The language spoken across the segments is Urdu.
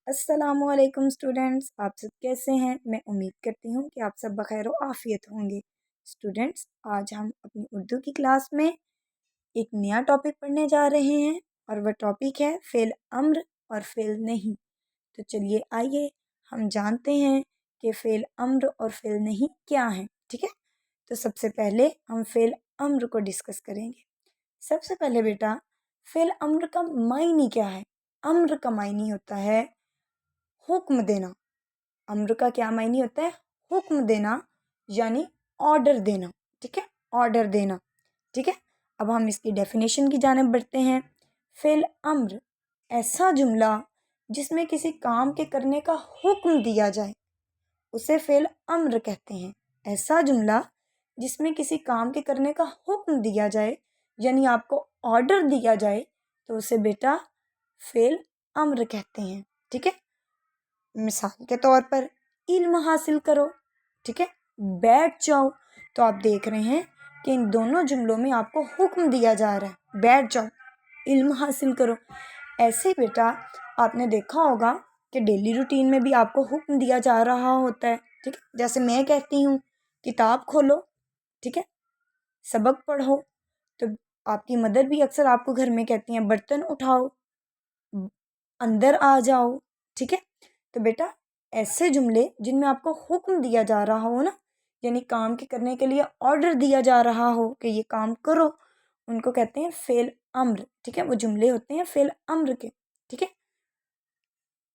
السلام علیکم اسٹوڈینٹس، آپ سب کیسے ہیں؟ میں امید کرتی ہوں کہ آپ سب بخیر و عافیت ہوں گے۔ اسٹوڈینٹس، آج ہم اپنی اردو کی کلاس میں ایک نیا ٹاپک پڑھنے جا رہے ہیں اور وہ ٹاپک ہے فعل امر اور فعل نہیں۔ تو چلیے آئیے ہم جانتے ہیں کہ فعل امر اور فعل نہیں کیا ہیں، ٹھیک ہے؟ تو سب سے پہلے ہم فعل امر کو ڈسکس کریں گے۔ سب سے پہلے بیٹا، فعل امر کا معنی کیا ہے؟ امر کا معنی ہوتا ہے حکم دینا۔ امر کا کیا معنی ہوتا ہے؟ حکم دینا، یعنی آرڈر دینا، ٹھیک ہے؟ آرڈر دینا، ٹھیک ہے؟ اب ہم اس کی ڈیفینیشن کی جانب بڑھتے ہیں۔ فعل امر ایسا جملہ جس میں کسی کام کے کرنے کا حکم دیا جائے اسے فعل امر کہتے ہیں۔ ایسا جملہ جس میں کسی کام کے کرنے کا حکم دیا جائے، یعنی آپ کو آرڈر دیا جائے، تو اسے بیٹا فعل امر کہتے ہیں، ٹھیک ہے؟ مثال کے طور پر علم حاصل کرو، ٹھیک ہے؟ بیٹھ جاؤ، تو آپ دیکھ رہے ہیں کہ ان دونوں جملوں میں آپ کو حکم دیا جا رہا ہے، بیٹھ جاؤ، علم حاصل کرو۔ ایسے بیٹا آپ نے دیکھا ہوگا کہ ڈیلی روٹین میں بھی آپ کو حکم دیا جا رہا ہوتا ہے، ٹھیک ہے؟ جیسے میں کہتی ہوں کتاب کھولو، ٹھیک ہے؟ سبق پڑھو، تو آپ کی مدر بھی اکثر آپ کو گھر میں کہتی ہیں برتن اٹھاؤ، اندر آ جاؤ، ٹھیک ہے؟ تو بیٹا ایسے جملے جن میں آپ کو حکم دیا جا رہا ہو نا، یعنی کام کے کرنے کے لیے آرڈر دیا جا رہا ہو کہ یہ کام کرو، ان کو کہتے ہیں فعل امر، ٹھیک ہے؟ وہ جملے ہوتے ہیں فعل امر کے، ٹھیک ہے؟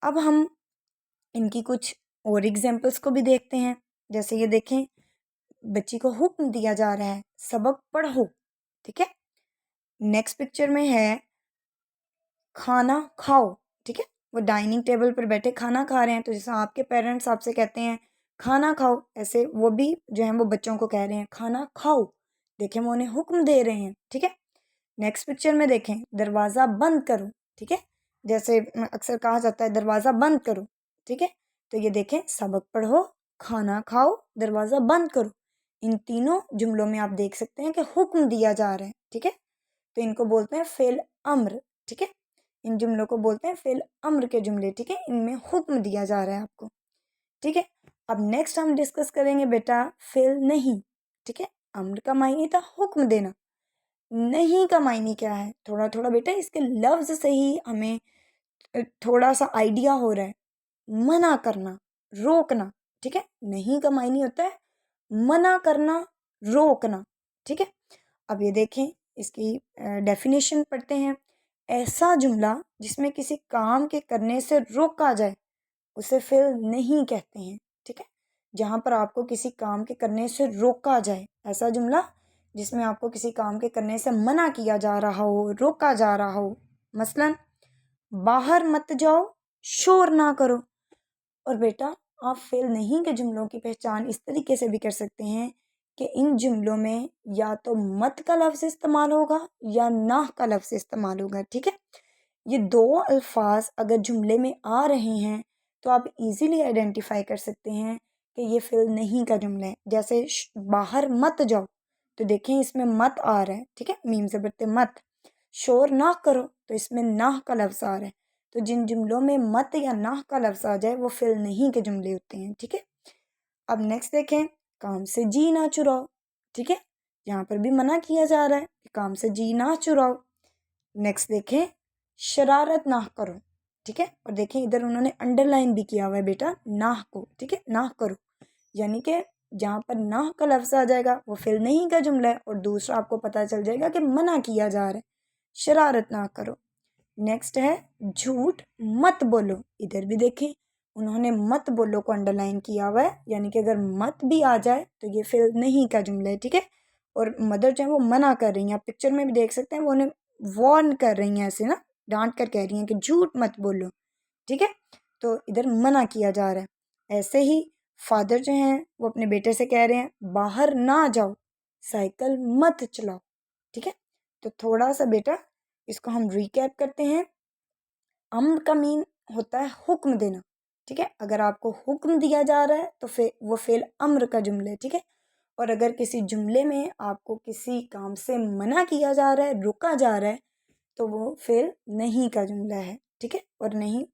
اب ہم ان کی کچھ اور ایگزامپلس کو بھی دیکھتے ہیں۔ جیسے یہ دیکھیں، بچی کو حکم دیا جا رہا ہے سبق پڑھو، ٹھیک ہے؟ نیکسٹ پکچر میں ہے کھانا کھاؤ، ٹھیک ہے؟ وہ ڈائننگ ٹیبل پر بیٹھے کھانا کھا رہے ہیں، تو جیسا آپ کے پیرنٹس آپ سے کہتے ہیں کھانا کھاؤ، ایسے وہ بھی جو ہیں وہ بچوں کو کہہ رہے ہیں کھانا کھاؤ، دیکھیں وہ انہیں حکم دے رہے ہیں، ٹھیک ہے؟ نیکسٹ پکچر میں دیکھیں دروازہ بند کرو، ٹھیک ہے؟ جیسے اکثر کہا جاتا ہے دروازہ بند کرو، ٹھیک ہے؟ تو یہ دیکھیں سبق پڑھو، کھانا کھاؤ، دروازہ بند کرو، ان تینوں جملوں میں آپ دیکھ سکتے ہیں کہ حکم دیا جا رہا ہے، ٹھیک ہے؟ تو ان کو بولتے ہیں فعل امر، ٹھیک ہے؟ ان جملوں کو بولتے ہیں فعل امر کے جملے، ٹھیک ہے؟ ان میں حکم دیا جا رہا ہے آپ کو، ٹھیک ہے؟ اب نیکسٹ ہم ڈسکس کریں گے بیٹا فعل نہیں، ٹھیک ہے؟ امر کا معنی تھا حکم دینا، نہیں کا معنی کیا ہے؟ تھوڑا تھوڑا بیٹا اس کے لفظ سے ہی ہمیں تھوڑا سا آئیڈیا ہو رہا ہے۔ منع کرنا، روکنا، ٹھیک ہے؟ نہیں کا معنی ہوتا ہے منع کرنا، روکنا، ٹھیک ہے؟ اب یہ دیکھیں اس کی ڈیفینیشن پڑھتے ہیں۔ ایسا جملہ جس میں کسی کام کے کرنے سے روکا جائے اسے فعل نہیں کہتے ہیں، ٹھیک ہے؟ جہاں پر آپ کو کسی کام کے کرنے سے روکا جائے، ایسا جملہ جس میں آپ کو کسی کام کے کرنے سے منع کیا جا رہا ہو، روکا جا رہا ہو، مثلا باہر مت جاؤ، شور نہ کرو۔ اور بیٹا آپ فعل نہیں کے جملوں کی پہچان اس طریقے سے بھی کر سکتے ہیں کہ ان جملوں میں یا تو مت کا لفظ استعمال ہوگا یا نہ کا لفظ استعمال ہوگا، ٹھیک ہے؟ یہ دو الفاظ اگر جملے میں آ رہے ہیں تو آپ ایزیلی آئیڈینٹیفائی کر سکتے ہیں کہ یہ فعل نہیں کا جملہ ہے۔ جیسے باہر مت جاؤ، تو دیکھیں اس میں مت آ رہا ہے، ٹھیک ہے؟ میم سے بڑھتے مت۔ شور نہ کرو، تو اس میں نہ کا لفظ آ رہا ہے۔ تو جن جملوں میں مت یا نہ کا لفظ آ جائے وہ فعل نہیں کے جملے ہوتے ہیں، ٹھیک ہے؟ اب نیکسٹ دیکھیں کام سے جی نہ چراؤ، ٹھیک ہے؟ یہاں پر بھی منع کیا جا رہا ہے کہ کام سے جی نہ چراؤ۔ نیکسٹ دیکھیں شرارت نہ کرو، ٹھیک ہے؟ اور دیکھیں ادھر انہوں نے انڈر لائن بھی کیا ہوا ہے بیٹا نہ کو، ٹھیک ہے؟ نہ کرو، یعنی کہ جہاں پر نہ کا لفظ آ جائے گا وہ فعل نہیں کا جملہ ہے، اور دوسرا آپ کو پتہ چل جائے گا کہ منع کیا جا رہا ہے، شرارت نہ کرو۔ نیکسٹ ہے جھوٹ مت بولو، ادھر بھی دیکھیں انہوں نے مت بولو کو انڈر لائن کیا ہوا ہے، یعنی کہ اگر مت بھی آ جائے تو یہ فعل نہیں کا جملہ ہے، ٹھیک ہے؟ اور مدر جو ہے وہ منع کر رہی ہیں، آپ پکچر میں بھی دیکھ سکتے ہیں وہ انہیں وارن کر رہی ہیں، ایسے نا ڈانٹ کر کہہ رہی ہیں کہ جھوٹ مت بولو، ٹھیک ہے؟ تو ادھر منع کیا جا رہا ہے۔ ایسے ہی فادر جو ہیں وہ اپنے بیٹے سے کہہ رہے ہیں باہر نہ جاؤ، سائیکل مت چلاؤ، ٹھیک ہے؟ تو تھوڑا سا بیٹا اس کو ہم ریکیپ کرتے ہیں۔ امر کا مین ہوتا ہے حکم دینا، ٹھیک ہے؟ اگر آپ کو حکم دیا جا رہا ہے تو وہ فعل امر کا جملہ ہے، ٹھیک ہے؟ اور اگر کسی جملے میں آپ کو کسی کام سے منع کیا جا رہا ہے، روکا جا رہا ہے، تو وہ فعل نہیں کا جملہ ہے، ٹھیک ہے؟ اور نہیں،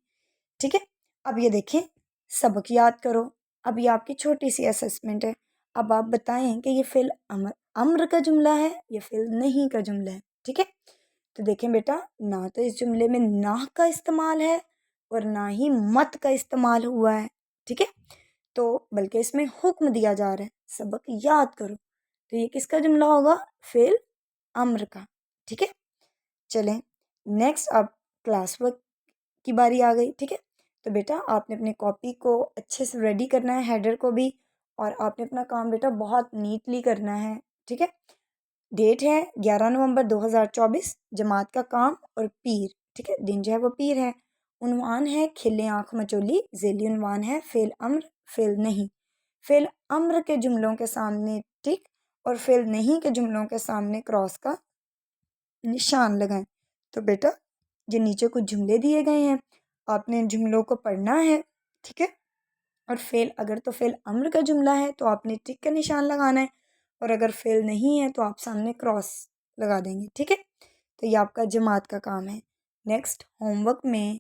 ٹھیک ہے؟ اب یہ دیکھیں سبق یاد کرو. اب یہ آپ کی چھوٹی سی اسسمنٹ ہے. اب آپ بتائیں کہ یہ فعل امر کا جملہ ہے یا فعل نہیں کا جملہ ہے. ٹھیک ہے، تو دیکھیں بیٹا، نہ تو اس جملے میں نہ کا استعمال ہے اور نہ ہی مت کا استعمال ہوا ہے. ٹھیک ہے، تو بلکہ اس میں حکم دیا جا رہا ہے سبق یاد کرو. تو یہ کس کا جملہ ہوگا؟ فعل امر کا. ٹھیک ہے، چلیں نیکسٹ. اب کلاس ورک کی باری آ گئی. ٹھیک ہے، تو بیٹا آپ نے اپنے کاپی کو اچھے سے ریڈی کرنا ہے، ہیڈر کو بھی، اور آپ نے اپنا کام بیٹا بہت نیٹلی کرنا ہے. ٹھیک ہے، ڈیٹ ہے 11 نومبر 2024، جماعت کا کام اور پیر. ٹھیک ہے، دن جو ہے وہ پیر ہے. عنوان ہے کھلے آنکھ مچولی. ذیلی عنوان ہے فعل امر فعل نہیں. فعل امر کے جملوں کے سامنے ٹک اور فعل نہیں کے جملوں کے سامنے کراس کا نشان لگائیں. تو بیٹا یہ نیچے کچھ جملے دیے گئے ہیں، آپ نے ان جملوں کو پڑھنا ہے. ٹھیک ہے، اور فعل اگر تو فعل امر کا جملہ ہے تو آپ نے ٹک کا نشان لگانا ہے، اور اگر فعل نہیں ہے تو آپ سامنے کراس لگا دیں گے. ٹھیک ہے، تو یہ آپ کا جماعت کا کام ہے. نیکسٹ ہوم ورک میں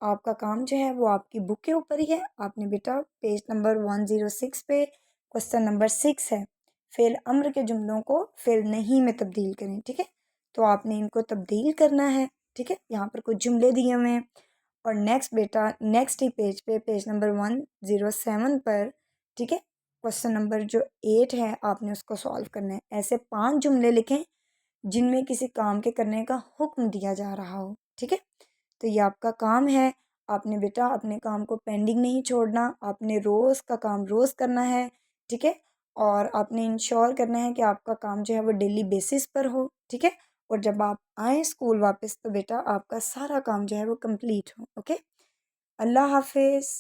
آپ کا کام جو ہے وہ آپ کی بک کے اوپر ہی ہے. آپ نے بیٹا پیج نمبر 106 پہ کوسچن نمبر 6 ہے، فعل امر کے جملوں کو فعل نہیں میں تبدیل کریں. ٹھیک ہے، تو آپ نے ان کو تبدیل کرنا ہے. ٹھیک ہے، یہاں پر کچھ جملے دیے ہوئے ہیں. اور نیکسٹ بیٹا نیکسٹ ہی پیج پہ پیج نمبر 107 پر ٹھیک ہے کوسچن نمبر جو 8 ہے آپ نے اس کو سالو کرنا ہے. ایسے 5 جملے لکھیں جن میں کسی کام کے کرنے کا حکم دیا جا رہا ہو. ٹھیک ہے، تو یہ آپ کا کام ہے. آپ نے بیٹا اپنے کام کو پینڈنگ نہیں چھوڑنا، آپ نے روز کا کام روز کرنا ہے. ٹھیک ہے، اور آپ نے انشور کرنا ہے کہ آپ کا کام جو ہے وہ ڈیلی بیسس پر ہو. ٹھیک ہے، اور جب آپ آئیں اسکول واپس تو بیٹا آپ کا سارا کام جو ہے وہ کمپلیٹ ہو. اوکے، اللہ حافظ.